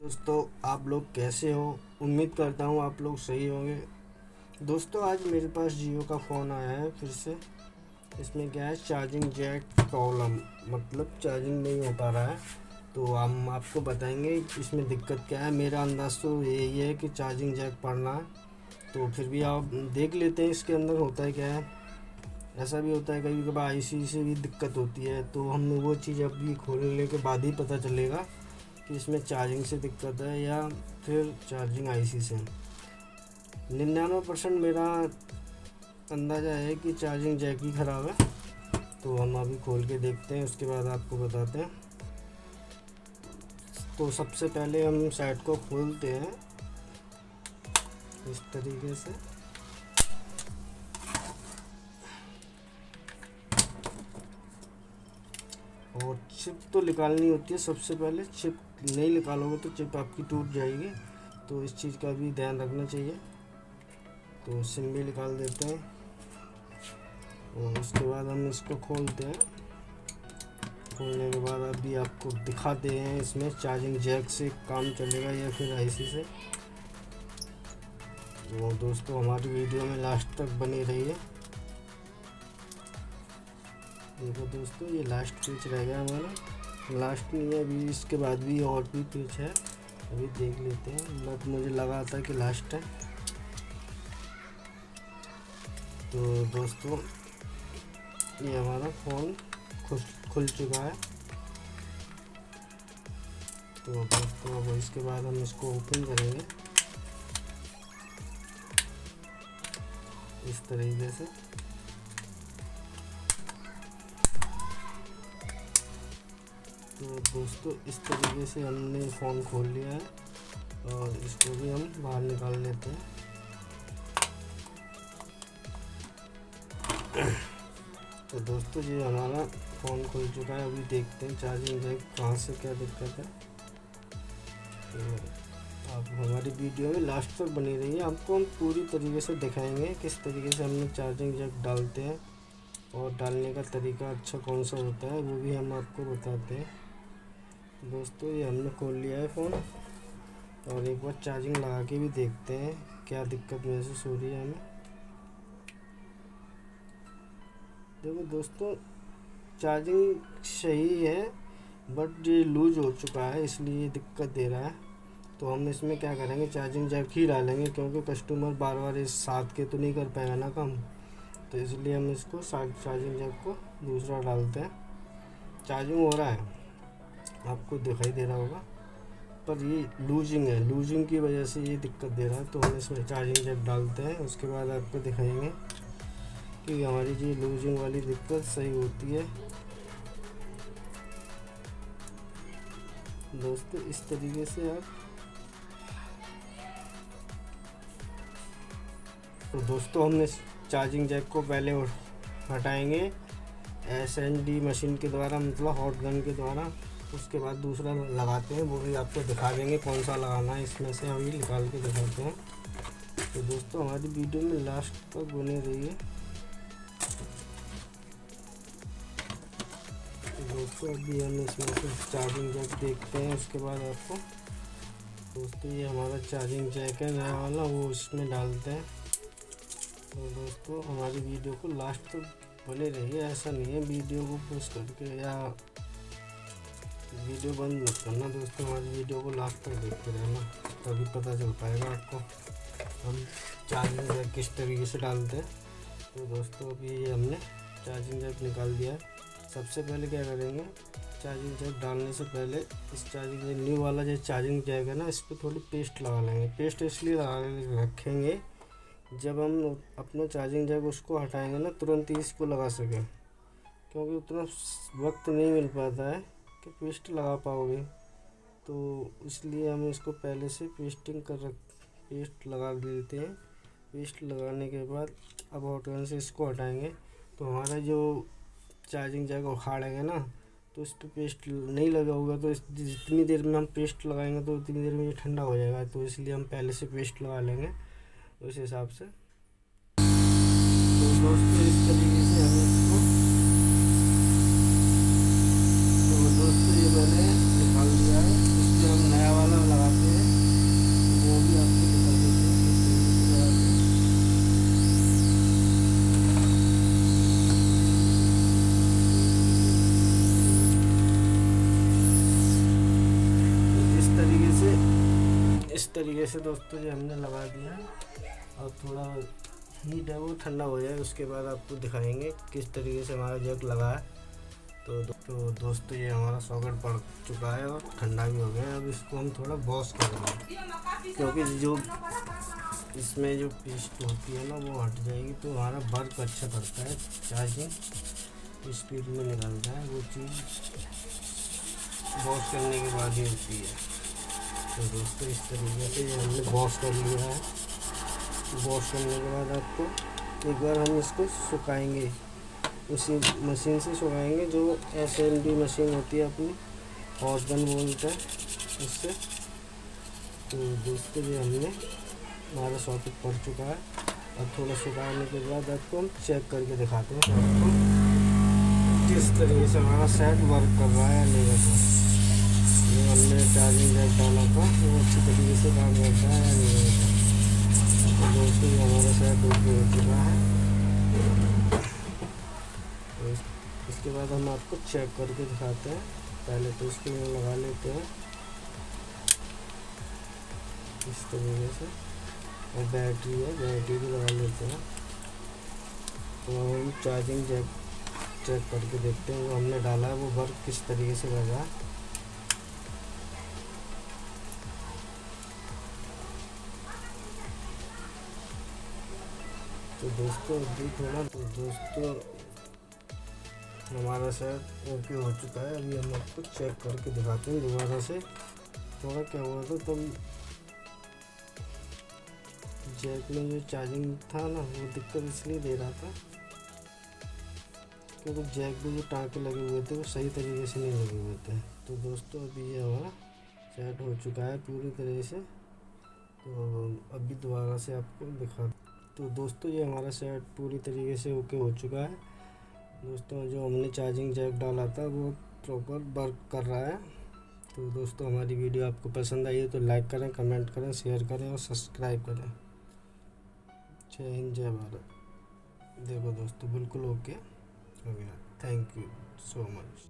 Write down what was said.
दोस्तों, आप लोग कैसे हो? उम्मीद करता हूँ आप लोग सही होंगे। दोस्तों, आज मेरे पास जियो का फ़ोन आया है फिर से। इसमें क्या है, चार्जिंग जैक प्रॉब्लम, मतलब चार्जिंग नहीं हो पा रहा है। तो हम आपको बताएंगे इसमें दिक्कत क्या है। मेरा अंदाज़ तो यही है कि चार्जिंग जैक पड़ना है, तो फिर भी आप देख लेते हैं इसके अंदर होता है क्या है। ऐसा भी होता है कभी कभार आईसी से भी दिक्कत होती है, तो हमें वो चीज़ अभी खोलने के बाद ही पता चलेगा कि इसमें चार्जिंग से दिक्कत है या फिर चार्जिंग आईसी से। 99% मेरा अंदाज़ा है कि चार्जिंग जैक ही ख़राब है। तो हम अभी खोल के देखते हैं, उसके बाद आपको बताते हैं। तो सबसे पहले हम साइट को खोलते हैं इस तरीके से। और चिप तो निकालनी होती है सबसे पहले। चिप नहीं निकालोगे तो चिप आपकी टूट जाएगी, तो इस चीज़ का भी ध्यान रखना चाहिए। तो सिम भी निकाल देते हैं और उसके बाद हम इसको खोलते हैं। खोलने के बाद अभी आपको दिखाते हैं इसमें चार्जिंग जैक से काम चलेगा या फिर आईसी से। तो दोस्तों, हमारी वीडियो में लास्ट तक बनी रहिए। देखो दोस्तों, ये लास्ट पेज रह गया हमारा। लास्ट नहीं है, अभी इसके बाद भी और भी पेज है, अभी देख लेते हैं। बट मुझे लगा था कि लास्ट है। तो दोस्तों, ये हमारा फ़ोन खुल चुका है। तो दोस्तों, अब इसके बाद हम इसको ओपन करेंगे इस तरीके से। तो दोस्तों, इस तरीके से हमने फ़ोन खोल लिया है और इसको भी हम बाहर निकाल लेते हैं। तो दोस्तों, ये हमारा फ़ोन खुल चुका है। अभी देखते हैं चार्जिंग जैक कहाँ से क्या दिक्कत है। तो आप हमारी वीडियो में लास्ट तक बनी रहिए, आपको हम पूरी तरीके से दिखाएंगे किस तरीके से हमने चार्जिंग जैक डालते हैं और डालने का तरीका अच्छा कौन सा होता है वो भी हम आपको बताते हैं। दोस्तों, ये हमने खोल लिया है फ़ोन और एक बार चार्जिंग लगा के भी देखते हैं क्या दिक्कत महसूस हो रही है हमें। देखो दोस्तों, चार्जिंग सही है बट ये लूज हो चुका है, इसलिए दिक्कत दे रहा है। तो हम इसमें क्या करेंगे, चार्जिंग जैक ही डालेंगे, क्योंकि कस्टमर बार बार इस साथ के तो नहीं कर पाएगा ना काम। तो इसलिए हम इसको चार्जिंग जैक को दूसरा डालते हैं। चार्जिंग हो रहा है, आपको दिखाई दे रहा होगा, पर ये लूजिंग है, लूजिंग की वजह से ये दिक्कत दे रहा है। तो हम इसमें चार्जिंग जैक डालते हैं, उसके बाद आपको दिखाएंगे कि हमारी जी लूजिंग वाली दिक्कत सही होती है। दोस्तों, इस तरीके से आप तो दोस्तों, हमने चार्जिंग जैक को पहले हटाएंगे SND मशीन के द्वारा, मतलब हॉट गन के द्वारा। उसके बाद दूसरा लगाते हैं, वो भी आपको दिखा देंगे कौन सा लगाना है। इसमें से हम निकाल के दिखाते हैं। तो दोस्तों, हमारी वीडियो में लास्ट तक बने रहिए। तो दोस्तों, अभी हम इसमें से चार्जिंग जैक देखते हैं, उसके बाद आपको। दोस्तों, ये हमारा चार्जिंग जैक है नया वाला, वो इसमें डालते हैं। तो दोस्तों, हमारी वीडियो को लास्ट तक बने रहिए। ऐसा नहीं है वीडियो को पुश करके या वीडियो बंद मत करना। दोस्तों, हमारी वीडियो को लास्ट तक देखते रहना, तभी पता चल पाएगा आपको हम चार्जिंग जैक किस तरीके से डालते हैं। तो दोस्तों, अभी ये हमने चार्जिंग जैक निकाल दिया है। सबसे पहले क्या करेंगे, चार्जिंग जैक डालने से पहले इस चार्जिंग जैक न्यू वाला जो चार्जिंग जैक है ना, इस पर थोड़ी पेस्ट लगा लेंगे। पेस्ट इसलिए लगा रखेंगे, जब हम अपना चार्जिंग जैक उसको हटाएंगे ना, तुरंत ही इसको लगा सकें, क्योंकि उतना वक्त नहीं मिल पाता है कि पेस्ट लगा पाओगे। तो इसलिए हम इसको पहले से पेस्ट लगा देते हैं। पेस्ट लगाने के बाद अब हॉट गन से इसको हटाएंगे, तो हमारा जो चार्जिंग जैक उखाड़ेंगे ना, तो इस पर पेस्ट नहीं लगा होगा। तो जितनी देर में हम पेस्ट लगाएंगे तो उतनी देर में ये ठंडा हो जाएगा। तो इसलिए हम पहले से पेस्ट लगा लेंगे उस हिसाब से। तो दोस्तों, इस तरीके से हम इसको, तो दोस्तों ये मैंने निकाल दिया है। इसलिए हम नया वाला लगाते इस तरीके से दोस्तों ये हमने लगा दिया है। और थोड़ा हीट है वो ठंडा हो जाए उसके बाद आपको दिखाएंगे किस तरीके से हमारा जग लगा है। तो दोस्तों ये हमारा सॉकेट पड़ चुका है और ठंडा भी हो गया है। अब इसको हम थोड़ा वॉश करेंगे, क्योंकि जो इसमें जो पेस्ट होती है ना वो हट जाएगी तो हमारा वर्क अच्छा करता है, चार्जिंग स्पीड में निकलता है। वो चीज़ वॉश करने के बाद ही होती है। तो दोस्तों इस तरीके से ये हमने वॉश कर लिया है। वॉश करने के बाद आपको एक बार हम इसको सुखाएंगे, उसी मशीन से सुखाएंगे जो SMD मशीन होती है अपनी, हॉट गन बोलते हैं उससे। तो दोस्तों ये हमने हमारा सॉकेट पड़ चुका है। अब थोड़ा सुखाने के बाद आपको हम चेक करके दिखाते हैं आपको किस तरीके से हमारा सेट वर्क कर रहा है या नहीं कर रहा है। जो हमने चार्जिंग जैक डाला था वो अच्छी तरीके से काम करता है या नहीं करता है। तो दोस्तों ये हमारा सेट ओके हो चुका है। तो इसके बाद हम आपको चेक करके दिखाते हैं। पहले तो इसको लगा लेते हैं इस तरीके से, और बैटरी है, बैटरी भी लगा लेते हैं। तो हम चार्जिंग जैक चेक करके देखते हैं वो हमने डाला है वो वर्क किस तरीके से कर रहा है। तो दोस्तों अभी थोड़ा दोस्तों हमारा सेट ओके हो चुका है। अभी हम आपको चेक करके दिखाते हैं दोबारा से। थोड़ा क्या हुआ था तो जैक में जो चार्जिंग था ना वो दिक्कत इसलिए दे रहा था क्योंकि जैक में जो टाँके लगे हुए थे वो सही तरीके से नहीं लगे हुए थे। तो दोस्तों अभी ये हमारा सेट हो चुका है पूरी तरह से। तो अभी दोबारा से आपको दिखा। तो दोस्तों ये हमारा सेट पूरी तरीके से ओके हो चुका है। दोस्तों जो हमने चार्जिंग जैक डाला था वो प्रॉपर वर्क कर रहा है। तो दोस्तों हमारी वीडियो आपको पसंद आई है तो लाइक करें, कमेंट करें, शेयर करें और सब्सक्राइब करें। जय हिंद, जय भारत। देखो दोस्तों बिल्कुल ओके हो गया। Thank you so much.